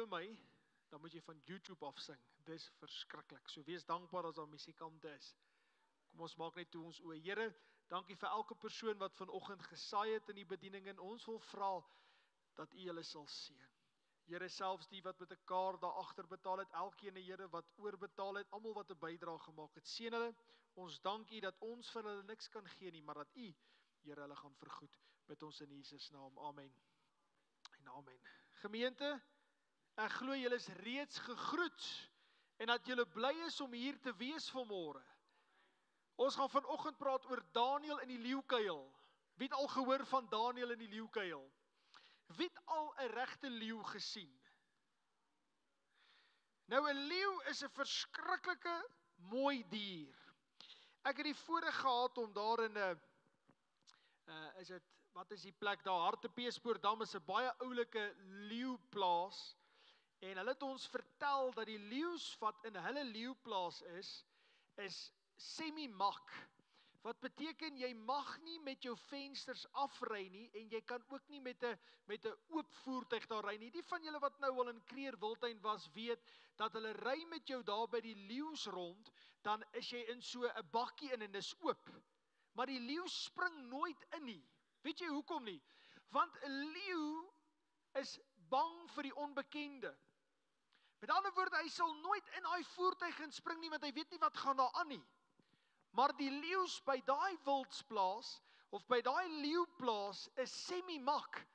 glo my, dan moet jy van YouTube af sing. Dis verskriklik. So wees dankbaar as daar musikante is. Kom ons maak net toe ons oë. Here, dankie vir elke persoon wat vanoggend gesaai het in die bediening en ons wil vra dat U hulle sal seën. Here, selfs die wat met 'n kaart daar agter betaal het, elkeen, Here, wat oorbetaal het, almal wat 'n bydrae gemaak het, seën hulle. Ons dank U dat ons vir hulle niks kan gee nie, maar dat U, Here, hulle gaan vergoed. Bid ons in Jesus naam. Amen. En amen. Gemeente, ek glo julle is reeds gegroet en dat julle bly is om hier te wees vanmôre. Ons gaan vanoggend praat oor Daniël in die leeukuil. Wie het al gehoor van Daniël in die leeukuil? Wie het al 'n regte leeu gesien? Nou 'n leeu is 'n verskriklike mooi dier. Ek het die voorreg gehad om daar in 'n wat is die plek daar? Hartbeespoortdam is 'n baie oulike leeuplaas. En hulle het ons vertel dat die leeu's wat in hulle leeuplaas is semi-mak. Wat beteken jy mag nie met jou vensters afry nie en jy kan ook nie met 'n oop voertuig daar ry nie. Die van julle wat nou al in Kreer Wildtuin was, weet dat hulle ry met jou daar by die leeu's rond, dan is jy in so 'n bakkie in en dis oop. Maar die leeu spring nooit in nie. Weet jy hoekom nie? Want 'n leeu is bang vir die onbekende. Met ander woorde, hy sal nooit in daai voertuig inspring nie, want hy weet nie wat gaan daar aan nie. Maar die leeu's by daai wildsplaas, of by daai leeuplaas, is semi-mak.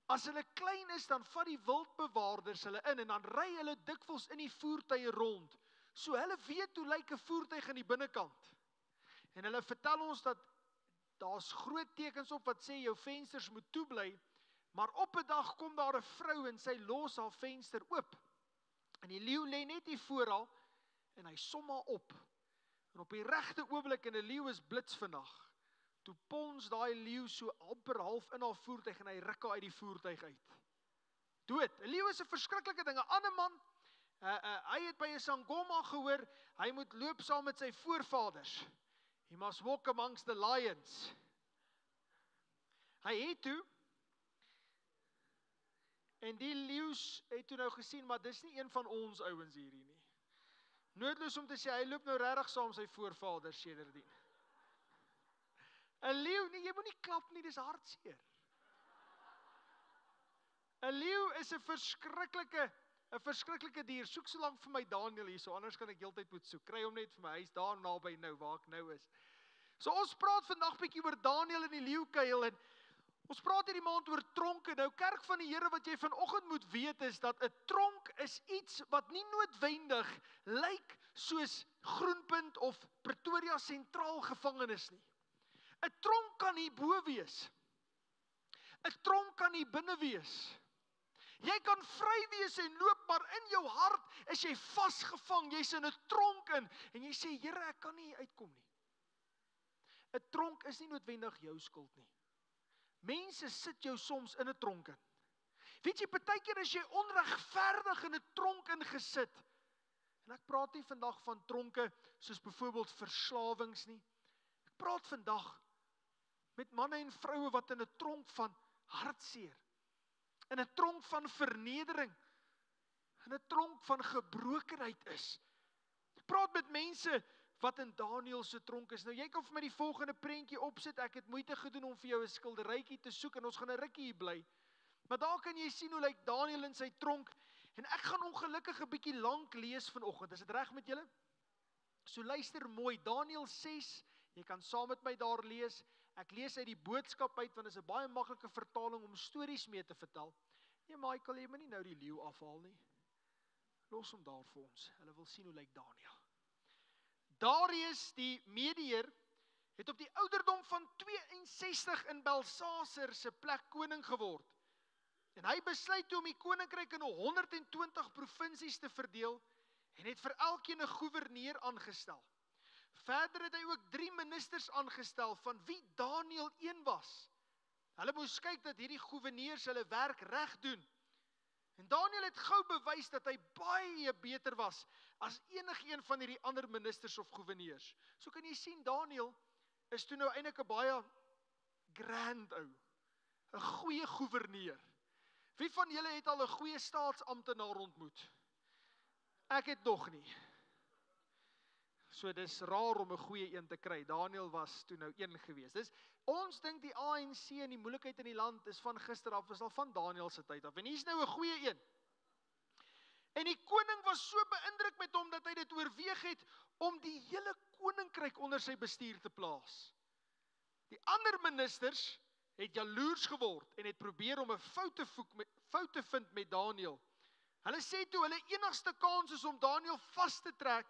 As hulle klein is, dan vat die wildbewaarders hulle in, en dan ry hulle dikwels in die voertuie rond. So hulle weet hoe lyk 'n voertuig aan die binnekant. En hulle vertel ons dat daar's groot tekens op wat sê jou vensters moet toebly, maar op 'n dag kom daar 'n vrou en sy los haar venster oop. En die leeu lê net hier voor haar en hy som haar op. En op die regte oomblik, en 'n leeu is blits vandag, toe pons daai leeu so amper half in haar voertuig en hy ruk haar uit die voertuig uit. Dood. 'n Leeu is 'n verskriklike ding. 'n Ander man, hy het by 'n sangoma gehoor, hy moet loop saam met sy voorvaders. He must walk amongst the lions. Hy het toe, en die leeu's het toe nou gesien, maar dis nie een van ons ouens hierdie nie. Noodloos om te sê, hy loop nou regtig saam sy voorvaders sedertdien. 'n Leeu, nee, jy moet nie klap nie, dis hartseer. 'n Leeu is 'n verskriklike dier. Soek so lank vir my Daniël hierso, anders kan ek heeltyd moet soek. Kry hom net vir my, hy's daar naby nou, waar ek nou is. So ons praat vandag bietjie oor Daniël in die leeukuil, en ons praat hierdie maand oor tronke. Nou, kerk van die Here, wat jy vanoggend moet weet is dat 'n tronk is iets wat nie noodwendig lyk soos Groenpunt of Pretoria sentraal gevangenis nie. 'n Tronk kan hier bo wees. 'n Tronk kan hier binne wees. Jy kan vry wees en loop, maar in jou hart is jy vasgevang. Jy's in 'n tronk in en jy sê, Here, ek kan nie uitkom nie. 'n Tronk is nie noodwendig jou skuld nie. Mense sit jou soms in 'n tronk in. Weet jy, partykeer is jy onregverdig in 'n tronk ingesit. En ek praat nie vandag van tronke soos byvoorbeeld verslawings nie. Ek praat vandag met manne en vroue wat in 'n tronk van hartseer, in 'n tronk van vernedering, in 'n tronk van gebrokenheid is. Ek praat met mense wat in Daniël se tronk is. Nou, jy kan vir my die volgende prentjie opsit. Ek het moeite gedoen om vir jou 'n skilderytjie te soek, en ons gaan 'n rukkie hier bly. Maar daar kan jy sien hoe lyk Daniël in sy tronk, en ek gaan ongelukkig 'n bietjie lank lees vanoggend. Is dit reg met julle? So luister mooi, Daniël 6, jy kan saam met my daar lees. Ek lees uit die boodskap uit, want dit is 'n baie maklike vertaling om stories mee te vertel. Nee, Michael, jy moet nie nou die leeu afhaal nie. Los hom daar vir ons. Hulle wil sien hoe lyk Daniël. Darius die Mediër het op die ouderdom van 62 in Belsasar se plek koning geword. En hy besluit toe om die koninkryk in 120 provinsies te verdeel en het vir elkeen 'n goewerneur aangestel. Verder het hy ook 3 ministers aangestel, van wie Daniël een was. Hulle moes kyk dat hierdie goewerneurs hulle werk reg doen. En Daniël het gou bewys dat hy baie beter was as enigeen van hierdie ander ministers of goewerneurs. So kan jy sien, Daniël is toe nou eintlik 'n baie grand ou, 'n goeie goewerneur. Wie van julle het al 'n goeie staatsamptenaar ontmoet? Ek het nog nie. So dis raar om 'n goeie een te kry. Daniel was toe nou een gewees. Dis ons dink die ANC en die moeilikheid in die land is van gister af, is al van Daniel se tyd af. En hier's nou 'n goeie een. En die koning was so beïndruk met hom dat hy dit oorweeg het om die hele koninkryk onder sy bestuur te plaas. Die ander ministers het jaloers geword en het probeer om 'n fout te vind met Daniel. Hulle sê toe hulle enigste kans is om Daniel vas te trek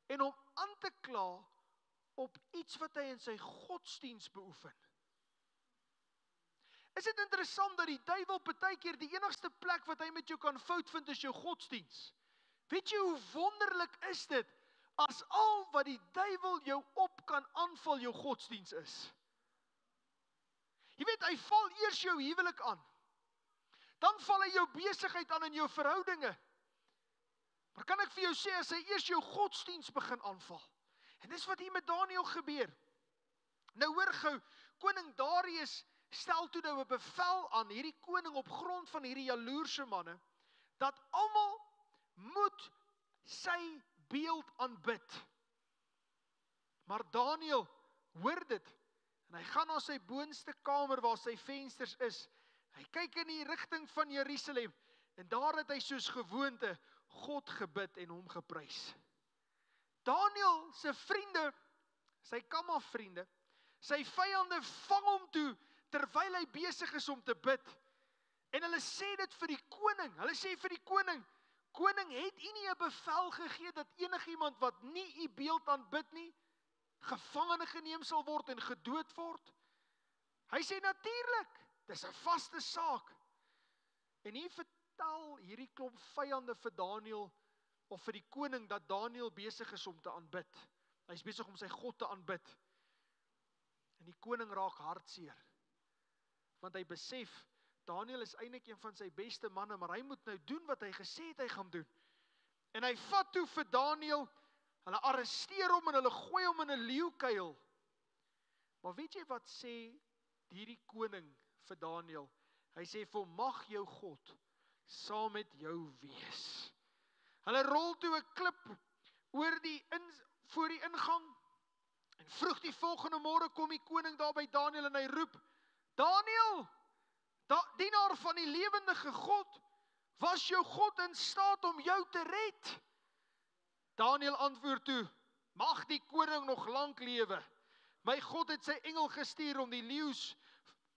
en hom aan te kla op iets wat hy in sy godsdiens beoefen. Is dit interessant dat die duiwel partykeer die enigste plek wat hy met jou kan fout vind is jou godsdiens? Weet jy hoe wonderlik is dit as al wat die duiwel jou op kan aanval jou godsdiens is? Jy weet, hy val eers jou huwelik aan. Dan val hy jou besigheid aan in jou verhoudinge. Maar kan ek vir jou sê, as hy eers jou godsdiens begin aanval. En dis wat hier met Daniel gebeur. Nou hoor gou, koning Darius stel toe nou 'n bevel aan hierdie koning op grond van hierdie jaloerse manne, dat almal moet sy beeld aanbid. Maar Daniel hoor dit, en hy gaan na sy boonste kamer waar sy vensters is. Hy kyk in die rigting van Jerusalem, en daar het hy soos gewoonte God gebid en hom geprys. Daniel se vriende, sy kammervriende, sy vyande vang hom toe, terwyl hy besig is om te bid. En hulle sê dit vir die koning, koning, het u nie 'n bevel gegee dat enigiemand wat nie u beeld aanbid nie, gevangene geneem sal word en gedood word? Hy sê natuurlik, dis 'n vaste saak. En hier vertel hierdie klomp vyande vir Daniel, of vir die koning, dat Daniel besig is om te aanbid. Hy is besig om sy God te aanbid. En die koning raak hartseer, want hy besef, Daniel is eintlik een van sy beste manne, maar hy moet nou doen wat hy gesê het hy gaan doen. En hy vat toe vir Daniel, hulle arresteer hom en hulle gooi hom in 'n leeukuil. Maar weet jy wat sê hierdie koning vir Daniel? Hy sê vir hom, mag jou God saam met jou wees. Hulle rol toe 'n klip voor die ingang, en vroeg die volgende môre kom die koning daar by Daniel en hy roep, Daniel, dienaar van die lewendige God, was jou God in staat om jou te red? Daniel antwoord toe, mag die koning nog lank lewe. My God het sy engel gestuur om die leeu's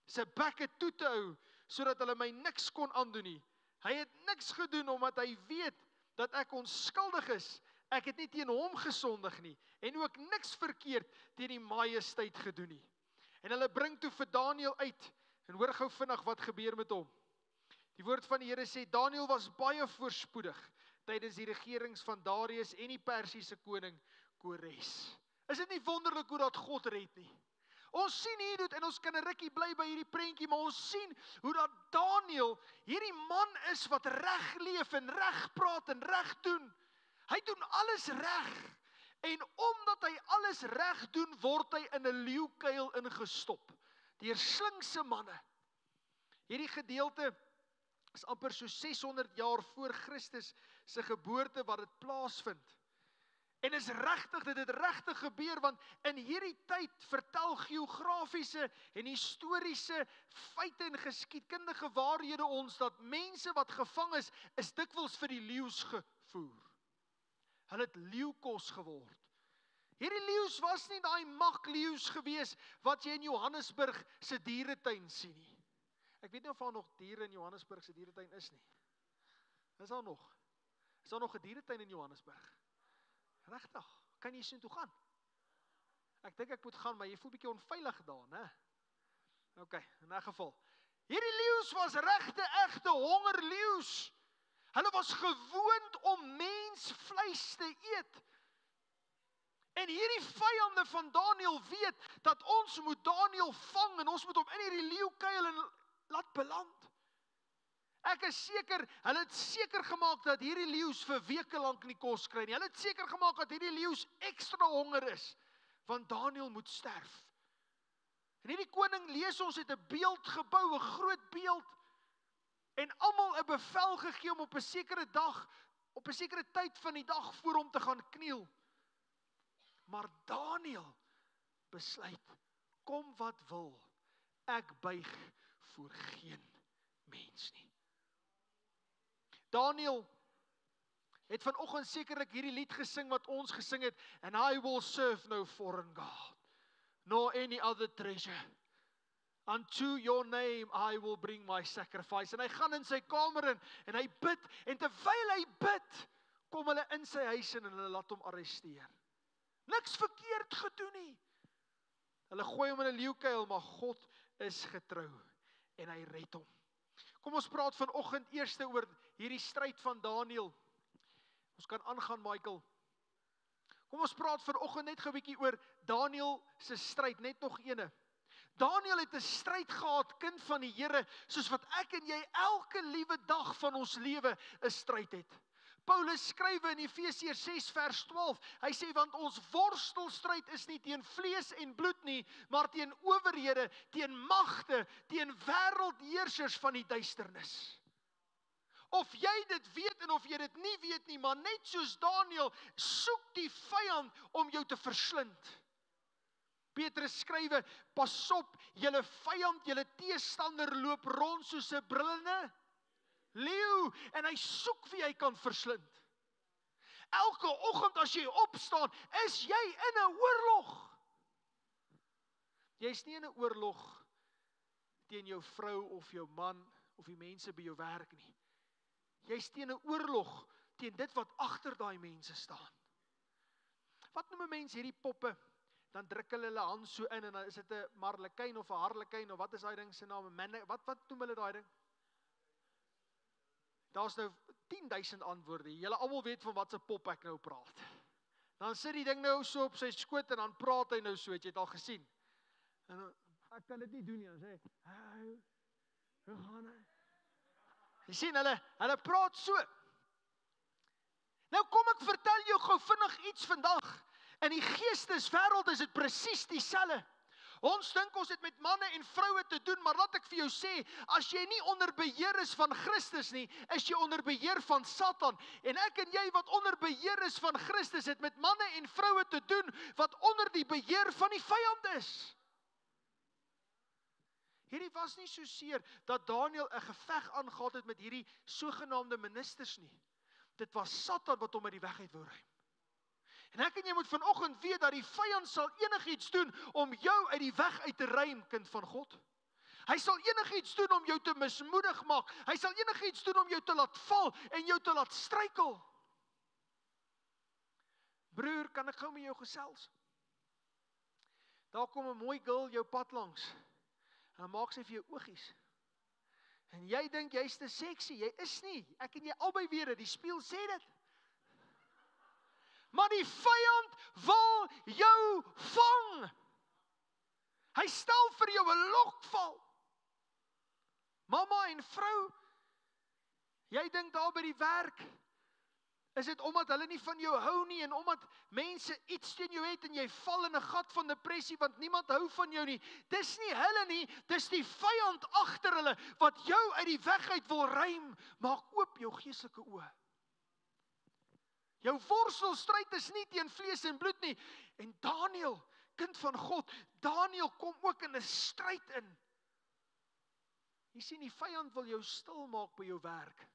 se bekke toe te hou, sodat hulle my niks kon aandoen nie. Hy het niks gedoen omdat hy weet dat ek onskuldig is. Ek het nie teen hom gesondig nie, en ook niks verkeerd teen die majesteit gedoen nie. En hulle bring toe vir Daniel uit, en hoor gou vinnig wat gebeur met hom. Die woord van die Here sê, Daniel was baie voorspoedig tydens die regerings van Darius en die Persiese koning Kores. Is dit nie wonderlik hoe dat God red nie? Ons sien hier dit, en ons kan 'n rukkie bly by hierdie prentjie, maar ons sien hoe dat Daniel hierdie man is wat reg leef en reg praat en reg doen. Hy doen alles reg. En omdat hy alles reg doen, word hy in 'n leeukuil ingestop deur slinkse manne. Hierdie gedeelte is amper so 600 jaar voor Christus se geboorte wat dit plaasvind. En is regtig, dit het regtig gebeur, want in hierdie tyd vertel geografiese en historiese feite en geskiedkundige waarhede ons dat mense wat gevang is dikwels vir die leeu's gevoer. Hulle het leeukos geword. Hierdie leeu's was nie daai makleeu's gewees wat jy in Johannesburg se dieretuin sien nie. Ek weet nie of daar nog diere in Johannesburg se dieretuin is nie. Is daar nog? Is daar nog 'n dieretuin in Johannesburg? Regtig, kan jy sien toe gaan? Ek dink ek moet gaan, maar jy voel bietjie onveilig daar, né? OK, in 'n geval. Hierdie leeu's was egte hongerleeu's. Hulle was gewoond om mensvleis te eet. En hierdie vyande van Daniel weet dat ons moet Daniel vang en ons moet hom in hierdie leeukuil en laat beland. Ek is seker, hulle het seker gemaak dat hierdie leeu's vir weke lank nie kos kry nie. Hulle het seker gemaak dat hierdie leeu's ekstra honger is, want Daniel moet sterf. En hierdie koning lees ons het 'n beeld gebou, 'n groot beeld. En almal 'n bevel gegee om op 'n sekere dag, op 'n sekere tyd van die dag voor hom te gaan kniel. Maar Daniël besluit, kom wat wil, ek buig voor geen mens nie. Daniël het vanoggend sekerlik hierdie lied gesing wat ons gesing het, and I will serve no foreign God, nor any other treasure. Unto your name I will bring my sacrifice. En hy gaan in sy kamer in, en hy bid, en terwyl hy bid, kom hulle in sy huis in, en hulle laat hom arresteer. Niks verkeerd gedoen nie. Hulle gooi hom in 'n leeukuil, maar God is getrou, en hy red hom. Kom ons praat vanoggend eers oor hierdie stryd van Daniël. Ons kan aangaan, Michael. Kom ons praat vanoggend net 'n bietjie oor Daniël se stryd, net nog ene. Daniël het 'n stryd gehad, kind van die Here, soos wat ek en jy elke liewe dag van ons lewe 'n stryd het. Paulus skryf in Efesiërs 6 vers 12, hy sê, want ons worstelstryd is nie teen vlees en bloed nie, maar teen owerhede, teen magte, teen wêreldheersers van die duisternis. Of jy dit weet en of jy dit nie weet nie, maar net soos Daniël, soek die vyand om jou te verslind. Petrus skrywe, pas op, julle vyand, julle teestander loop rond soos 'n brullende leeu, en hy soek wie hy kan verslind. Elke oggend as jy opstaan, is jy in 'n oorlog. Jy is nie in 'n oorlog teen jou vrou of jou man of die mense by jou werk nie. Jy is teen 'n oorlog teen dit wat agter daai mense staan. Wat noem 'n mens hierdie poppe? Dan druk hulle hand so in, en dan is dit 'n marlekyn of 'n harlekyn, of wat is daai ding se naam? Wat noem hulle daai ding? Daar's nou 10.000 antwoorde. Julle almal weet van wat se pop ek nou praat. Dan sit die ding nou so op sy skoot, en dan praat hy nou so, het jy dit al gesien? En dan, ek kan dit nie doen nie, dan sê hy, hoe gaan hy? Jy sien, hulle praat so. Nou kom ek vertel jou gou vinnig iets vandag. In die geesteswêreld is dit presies dieselfde. Ons dink ons het met manne en vroue te doen, maar laat ek vir jou sê, as jy nie onder beheer is van Christus nie, is jy onder beheer van Satan. En ek en jy wat onder beheer is van Christus, het met manne en vroue te doen, wat onder die beheer van die vyand is. Hierdie was nie so seer, dat Daniël 'n geveg aangegaan het met hierdie sogenaamde ministers nie. Dit was Satan wat hom uit die weg uit wou ruim. En ek en jy moet vanoggend weet, dat die vyand sal enigiets doen, om jou uit die weg uit te ruim, kind van God. Hy sal enigiets doen om jou te mismoedig maak, hy sal enigiets doen om jou te laat val, en jou te laat struikel. Broer, kan ek gou met jou gesels? Daar kom 'n mooi girl jou pad langs, en dan maak sy vir jou oogies. En jy dink jy's te seksie, jy is nie. Ek en jy albei weet dit, die spieël sê dit. Maar die vyand wil jou vang. Hy stel vir jou 'n lokval. Mamma en vrou, jy dink daar by die werk, is dit omdat hulle nie van jou hou nie, en omdat mense iets teen jou het, en jy val in 'n gat van depressie, want niemand hou van jou nie. Dis nie hulle nie, dis die vyand agter hulle, wat jou uit die weg uit wil ruim. Maak oop jou geestelike oë. Jou worstelstryd is nie teen vlees en bloed nie. En Daniël, kind van God, Daniël kom ook in 'n stryd in. Jy sien, die vyand wil jou stil maak by jou werk.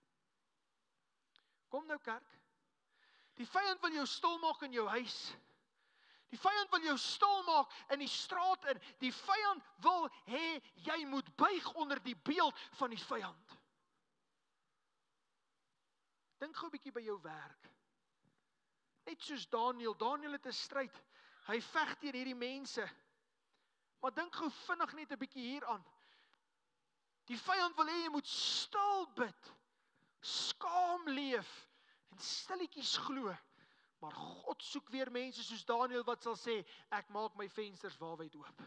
Kom nou kerk. Die vyand wil jou stil maak in jou huis. Die vyand wil jou stil maak in die straat in. Die vyand wil hê jy moet buig onder die beeld van die vyand. Dink gou 'n bietjie by jou werk. Net soos Daniël het 'n stryd. Hy veg teen hierdie mense. Maar dink gou vinnig net 'n bietjie hieraan. Die vyand wil hê jy moet stil bid, skaam leef en stilletjies glo. Maar God soek weer mense soos Daniël wat sal sê, ek maak my vensters waarwyd oop.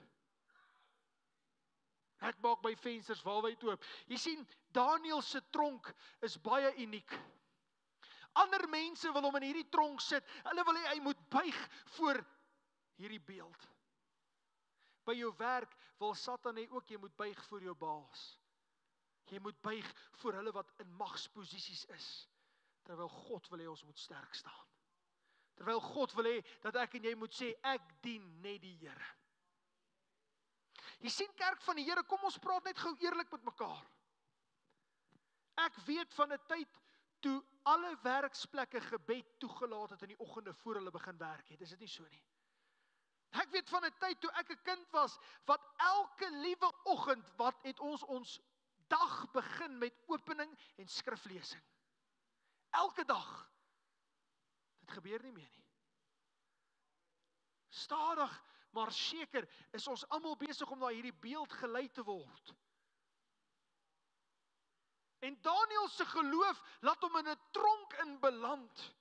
Ek maak my vensters waarwyd oop. Jy sien, Daniël se tronk is baie uniek. Ander mense wil hom in hierdie tronk sit. Hulle wil hê hy moet buig voor hierdie beeld. By jou werk wil Satan hê ook jy moet buig voor jou baas. Jy moet buig voor hulle wat in magsposisies is, terwyl God wil hê ons moet sterk staan. Terwyl God wil hê dat ek en jy moet sê, ek dien net die Here. Jy sien, kerk van die Here, kom ons praat net gou eerlik met mekaar. Ek weet van 'n tyd toe alle werksplekke gebed toegelaat het in die oggende voor hulle begin werk het. Is dit nie so nie? Ek weet van 'n tyd toe ek 'n kind was, wat elke liewe oggend, wat het ons dag begin met opening en skriflesing. Elke dag. Dit gebeur nie meer nie. Stadig, maar seker is ons almal besig om na hierdie beeld gelei te word. En Daniël se geloof laat hom in 'n tronk in beland.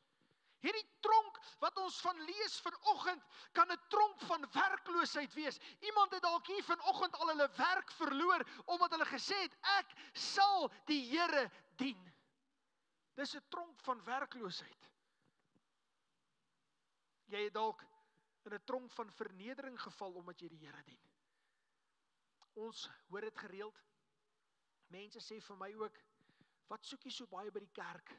Hierdie tronk wat ons van lees vanoggend, kan 'n tronk van werkloosheid wees. Iemand het dalk hier vanoggend al hulle werk verloor, omdat hulle gesê het, ek sal die Here dien. Dis 'n tronk van werkloosheid. Jy het dalk in 'n tronk van vernedering geval, omdat jy die Here dien. Ons hoor dit gereeld. Mense sê vir my ook, wat soek jy so baie by die kerk?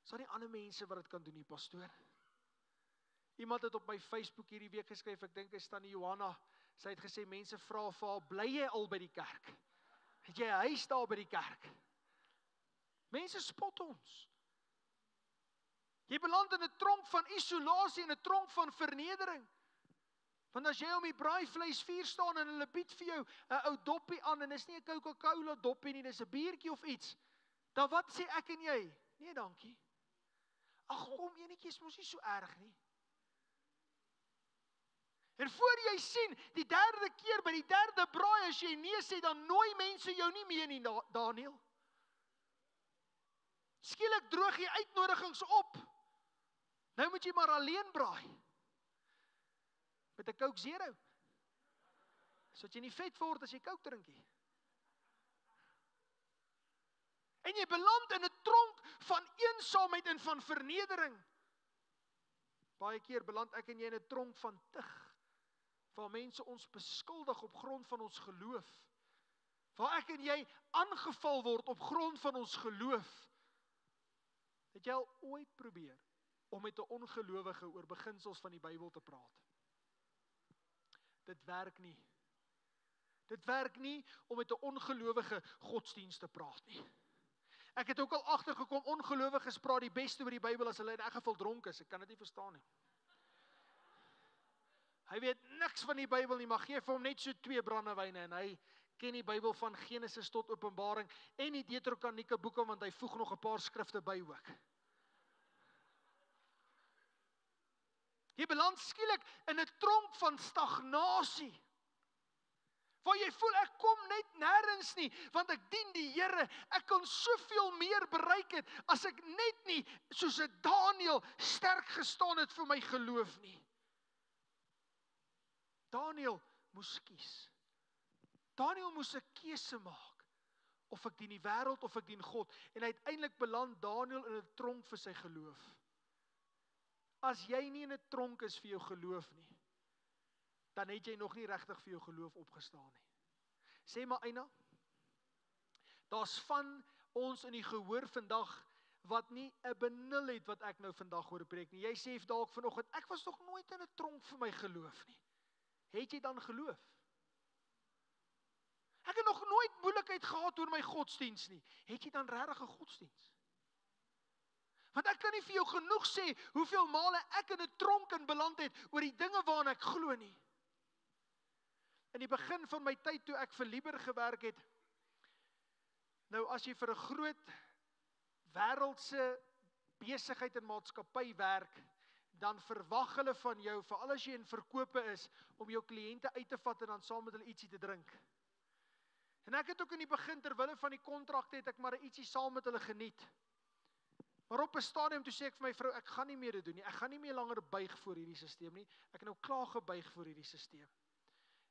Is daar nie ander mense wat dit kan doen nie, pastoor? Iemand het op my Facebook hierdie week geskryf, ek dink is Tannie Johanna, sy het gesê, mense vra vir haar, bly jy al by die kerk? Het jy 'n huis daar by die kerk? Mense spot ons. Jy beland in 'n tronk van isolasie en 'n tronk van vernedering. Want as jy om die braaivleisvuur staan en hulle bied vir jou 'n ou doppie aan, en dis nie 'n Coca-Cola doppie nie, dis 'n biertjie of iets, dan wat sê ek en jy? Nee, dankie. Ag, kom enetjie, is mos nie so erg nie. En voor jy sien, die derde keer by die derde braai, as jy nee sê, dan nooi mense jou nie meer nie, Daniël. Skielik droog jy uitnodigings op. Nou moet jy maar alleen braai. Met 'n Coke Zero. Sodat jy nie vet word as jy Coke drink nie. En jy beland in 'n tronk van eensaamheid en van vernedering. Baie keer beland ek en jy in 'n tronk van tug, waar mense ons beskuldig op grond van ons geloof. Waar ek en jy aangeval word op grond van ons geloof. Het jy al ooit probeer om met 'n ongelowige oor beginsels van die Bybel te praat? Dit werk nie. Dit werk nie om met 'n ongelowige godsdienst te praat nie. Ek het ook al agtergekom, ongelowiges praat die beste oor die Bybel as hulle in elk geval dronk is. Ek kan dit nie verstaan nie. Hy weet niks van die Bybel nie, maar gee vir hom net so 2 brandewyne en hy ken die Bybel van Genesis tot Openbaring en die Deuterokanoniese boeke, want hy voeg nog 'n paar skrifte by ook. Jy beland skielik in 'n tronk van stagnasie. Waar jy voel, ek kom net nêrens nie, want ek dien die Here. Ek kan soveel meer bereik het, as ek net nie, soos 'n Daniël, sterk gestaan het vir my geloof nie. Daniël moes kies. Daniël moes 'n keuse maak. Of ek dien die wêreld, of ek dien God. En uiteindelik beland Daniël in 'n tronk vir sy geloof. As jy nie in 'n tronk is vir jou geloof nie, dan het jy nog nie regtig vir jou geloof opgestaan nie. Sê maar Eina, daar's van ons in die gehoor vandag, wat nie 'n benul het wat ek nou vandag hoor preek nie. Jy sê dalk vanoggend, ek was nog nooit in 'n tronk vir my geloof nie. Het jy dan geloof? Ek het nog nooit moeilikheid gehad oor my godsdiens nie. Het jy dan regtig 'n godsdiens? Want ek kan nie vir jou genoeg sê, hoeveel male ek in 'n tronk in beland het, oor die dinge waaraan ek glo nie. In die begin van my tyd, toe ek vir Lieber gewerk het, nou as jy vir 'n groot wêreldse besigheid en maatskappy werk, dan verwag hulle van jou, veral as jy in verkope is, om jou kliënte uit te vat en dan saam met hulle ietsie te drink. En ek het ook in die begin, terwille van die kontrakte, het ek maar ietsie saam met hulle geniet. Maar op 'n stadium toe sê ek vir my vrou, ek gaan nie meer dit doen nie. Ek gaan nie meer langer buig voor hierdie stelsel nie. Ek het nou klaar gebuig voor hierdie stelsel.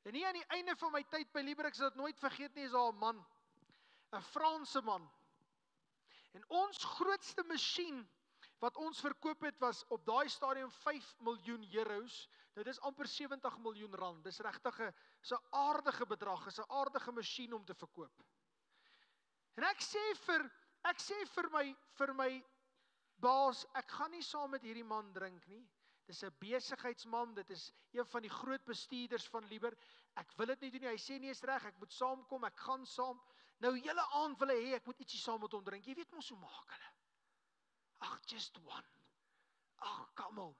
En nie aan die einde van my tyd by Lieber, ek sal dit nooit vergeet nie, is daar 'n man, 'n Franse man. En ons grootste masjien wat ons verkoop het, was op daai stadium 5 miljoen euros. Dit is amper 70 miljoen rand. Dis regtig 'n aardige bedrag, is 'n aardige masjien om te verkoop. En ek sê vir my baas, ek gaan nie saam met hierdie man drink nie. Dis 'n besigheidsman, dit is een van die groot bestuurders van Lieber. Ek wil dit nie doen nie. Hy sê nie is reg, ek moet saamkom, ek gaan saam. Nou hele aand wil hy hê ek moet ietsie saam met hom drink. Jy weet mos hoe maak hulle. Ag, just one. Ag, come on.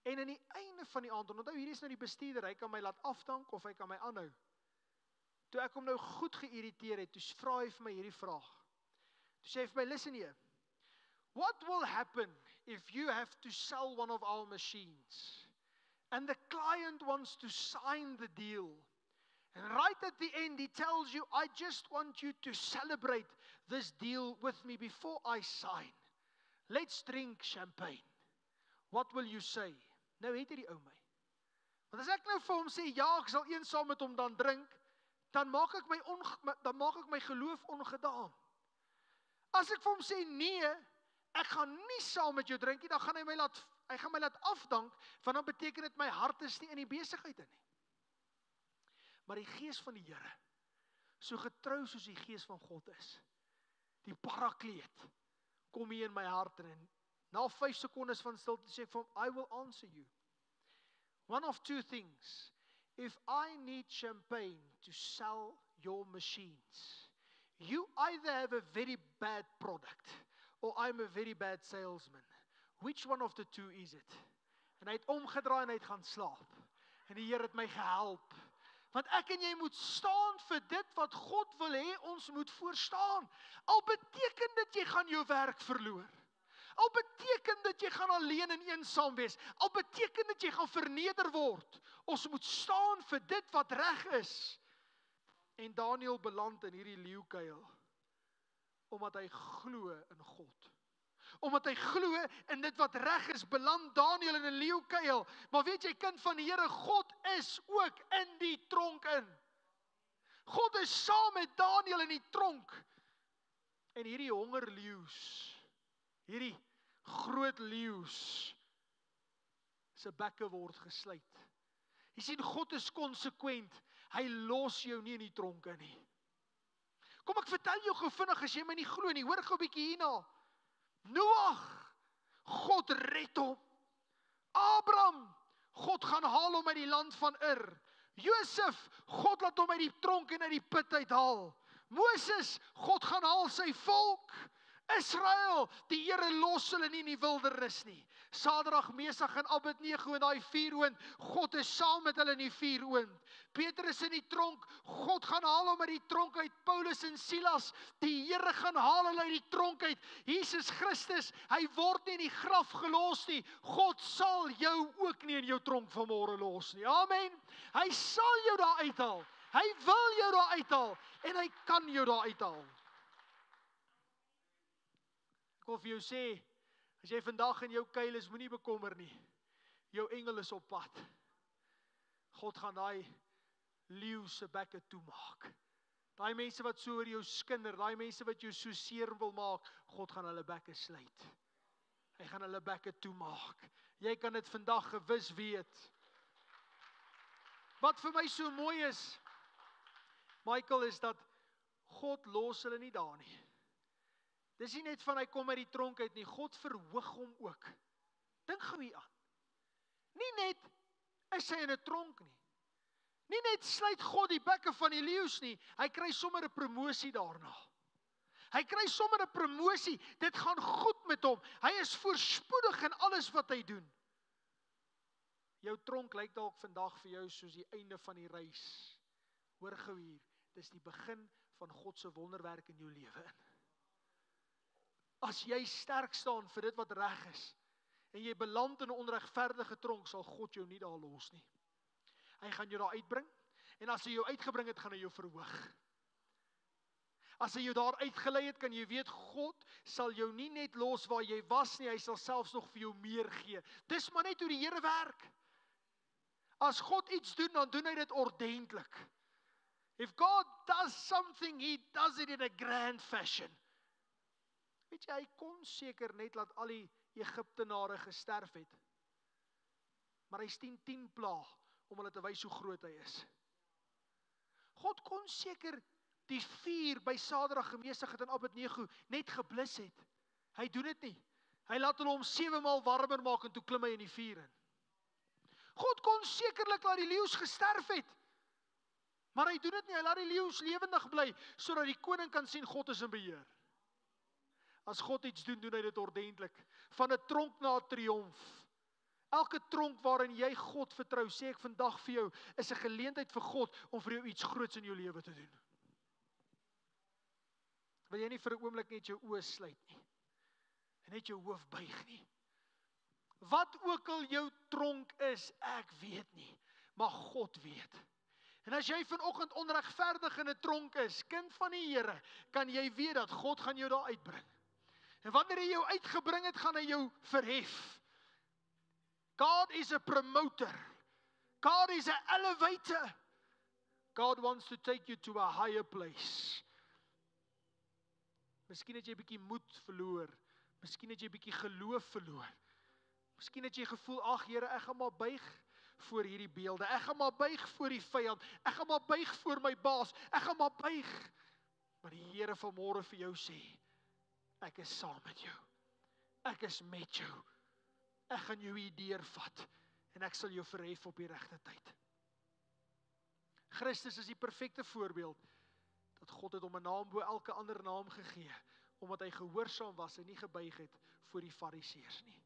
En aan die einde van die aand, onthou hierdie is nou die bestuurder, hy kan my laat afdank of hy kan my aanhou. Toe ek hom nou goed geïrriteer het, toe vra hy vir my hierdie vraag. Toe sê hy vir my, listen here, what will happen if you have to sell one of our machines and the client wants to sign the deal and right at the end he tells you, I just want you to celebrate this deal with me before I sign. Let's drink champagne. What will you say? Nou het hierdie ou my. Want as ek nou vir hom sê, ja, ek sal een saam met hom dan drink, dan maak ek my geloof ongedaan. As ek vir hom sê, nee, ek gaan nie saam met jou drink nie, dan gaan hy gaan my laat afdank, want dan beteken dit my hart is nie in die besigheid in nie. Maar die gees van die Here, so getrou soos die gees van God is, die parakleet, kom hier in my hart en na 5 sekondes van stilte sê ek vir hom, I will answer you. One of two things. If I need champagne to sell your machines, you either have a very bad product or I'm a very bad salesman. Which one of the two is it? En hy het omgedraai en hy het gaan slaap. En die Here het my gehelp. Want ek en jy moet staan vir dit wat God wil hê ons moet voorstaan. Al beteken dit jy gaan jou werk verloor. Al beteken dit jy gaan alleen en eensaam wees. Al beteken dit jy gaan verneder word. Ons moet staan vir dit wat reg is. En Daniël beland in hierdie leeukuil omdat hy glo in God. Omdat hy glo in dit wat reg is, beland Daniël in 'n leeukuil. Maar weet jy, kind van die Here, God is ook in die tronk in. God is saam met Daniël in die tronk. En hierdie hongerleeu's, hierdie groot leeu's, se bekke word gesluit. Jy sien, God is konsekwent. Hy los jou nie in die tronk in nie. Kom ek vertel jou gou vinnig, as jy my nie glo nie, hoor gou 'n bietjie hierna. Noag, God red hom. Abraham, God gaan haal hom uit die land van Ur. Josef, God laat hom uit die tronk en uit die put uithaal. Moses, God gaan haal sy volk. Israel, die Here los hulle nie in die wildernis nie. Sadrag, Mesach en Abednego in daai vuuroond, God is saam met hulle in die vuuroond. Petrus in die tronk, God gaan haal hom uit die tronk uit. Paulus en Silas, die Here gaan haal hulle uit die tronk uit. Jesus Christus, hy word nie in die graf gelos nie. God sal jou ook nie in jou tronk vanmôre los nie. Amen. Hy sal jou daar uithaal. Hy wil jou daar uithaal en hy kan jou daar uithaal. Ek wil vir jou sê, as jy vandag in jou kuil is, moenie bekommer nie. Jou engel is op pad. God gaan daai leeu se bekke toemaak. Daai mense wat so oor jou skinder, daai mense wat jou so seer wil maak, God gaan hulle bekke sluit. Hy gaan hulle bekke toemaak. Jy kan dit vandag gewis weet. Wat vir my so mooi is, Michael, is dat God los hulle nie daar nie. Dis nie net van hy kom uit die tronk uit nie, God verhoog hom ook. Dink gou hier aan. Nie net is hy in 'n tronk nie. Nie net sluit God die bekke van die leeu's nie, hy kry sommer 'n promosie daarna. Hy kry sommer 'n promosie, dit gaan goed met hom. Hy is voorspoedig in alles wat hy doen. Jou tronk lyk dalk vandag vir jou soos die einde van die reis. Hoor gou hier, dis die begin van God se wonderwerk in jou lewe in. As jy sterk staan vir dit wat reg is, en jy beland in 'n onregverdige tronk, sal God jou nie daar los nie. Hy gaan jou daar uitbring, en as hy jou uitgebring het, gaan hy jou verhoog. As hy jou daar uitgelei het, kan jy weet, God sal jou nie net los waar jy was nie, hy sal selfs nog vir jou meer gee. Dis maar net hoe die Here werk. As God iets doen, dan doen hy dit ordentlik. If God does something, he does it in a grand fashion. Weet jy, hy kon seker net laat al die Egiptenare gesterf het. Maar hy stuur 10 plaag om hulle te wys hoe groot hy is. God kon seker die vuur by Sadrag, Mesach en Abednego net geblus het. Hy doen dit nie. Hy laat hulle hom 7 maal warmer maak en toe klim hy in die vuur in. God kon sekerlik laat die leeu's gesterf het. Maar hy doen dit nie, hy laat die leeu's lewendig bly, sodat die koning kan sien God is in beheer. As God iets doen, doen hy dit ordentlik. Van 'n tronk na 'n triomf. Elke tronk waarin jy God vertrou, sê ek vandag vir jou, is 'n geleentheid vir God om vir jou iets groots in jou lewe te doen. Wil jy nie vir 'n oomblik net jou oë sluit nie, en net jou hoof buig nie? Wat ook al jou tronk is, ek weet nie, maar God weet. En as jy vanoggend onregverdig in 'n tronk is, kind van die Here, kan jy weet dat God gaan jou daar uitbring. En wanneer hy jou uitgebring het, gaan hy jou verhef. God is a promoter. God is an elevator. God wants to take you to a higher place. Miskien het jy 'n bietjie moed verloor. Miskien het jy 'n bietjie geloof verloor. Miskien het jy gevoel, ag Here, ek gaan maar buig voor hierdie beelde. Ek gaan maar buig voor die vyand. Ek gaan maar buig voor my baas. Ek gaan maar buig. Maar die Here vanmôre vir jou sê, ek is saam met jou. Ek is met jou. Ek gaan jou hier deurvat en ek sal jou verhef op die regte tyd. Christus is die perfekte voorbeeld dat God het hom 'n naam bo elke ander naam gegee, omdat hy gehoorsaam was en nie gebuig het voor die fariseërs nie.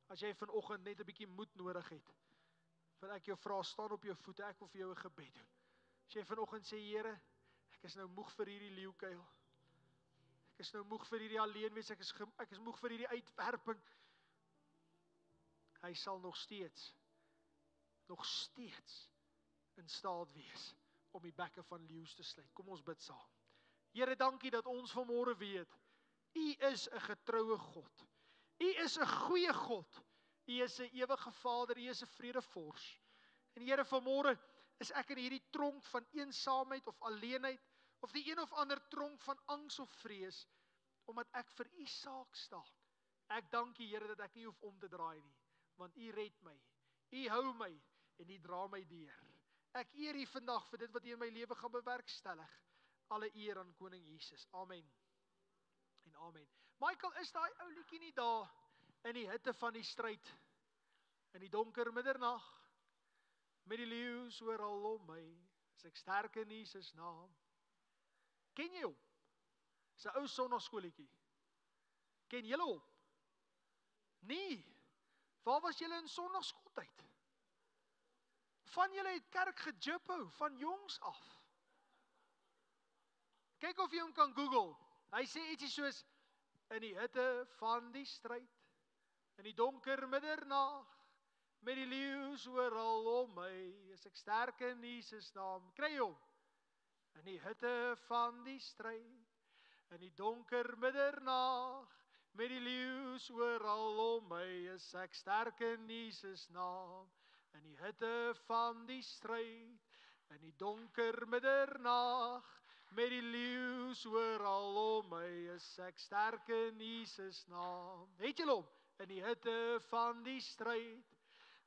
As jy vanoggend net 'n bietjie moed nodig het, wil ek jou vra, staan op jou voete, ek wil vir jou 'n gebed doen. As jy vanoggend sê, Here, ek is nou moeg vir hierdie leeukuil. Ek is nou moeg vir hierdie alleenwees, ek is moeg vir hierdie uitwerping. Hy sal nog steeds in staat wees om die bekke van leeu's te sluit. Kom ons bid saam. Here, dankie dat ons vanmôre weet, U is 'n getroue God. U is 'n goeie God. U is 'n ewige Vader, U is 'n vredevors. En Here, vanmôre is ek in hierdie tronk van eensaamheid of alleenheid, of die een of ander tronk van angs of vrees, omdat ek vir U saak staan. Ek dank U, Here, dat ek nie hoef om te draai nie, want U red my, U hou my en U dra my deur. Ek eer U vandag vir dit wat U in my lewe gaan bewerkstellig. Alle eer aan Koning Jesus. Amen. En amen. Michael, is daai ou liedjie nie daar in die hitte van die stryd, in die donker middernag, met die leeu's oral om my, is ek sterk in Jesus naam. Ken jy hom? Dis 'n ou sonnaarskoolletjie. Ken julle hom? Nee. Waar was julle in sonnaarskooltyd? Van julle het kerk gejippo, van jongs af. Kyk of jy hom kan Google. Hy sê ietsie soos, in die hitte van die stryd, in die donker middernag, met die leeu's oral om my, is ek sterk in Jesus naam. Kry jy hom? In die hitte van die stryd, in die donker middernag, met die leeu's oral om my, is ek sterk in Jesus naam. In die hitte van die stryd, in die donker middernag, met die leeu's oral om my, is ek sterk in Jesus naam. Het julle hom? In die hitte van die stryd,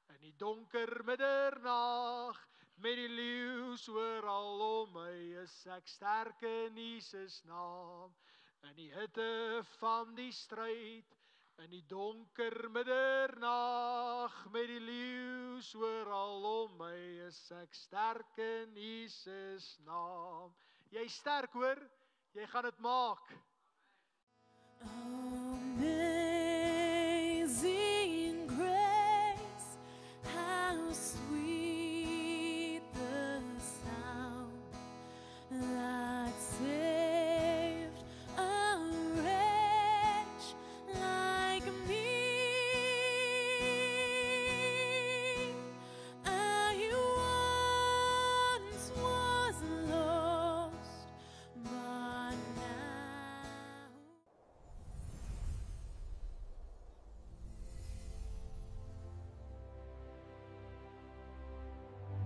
in die donker middernag, met die leeu's oral om my, is ek sterk in Jesus naam. In die hitte van die stryd, in die donker middernag, met die leeu's oral om my, is ek sterk in Jesus naam. Jy sterk hoor, jy gaan dit maak. Amen.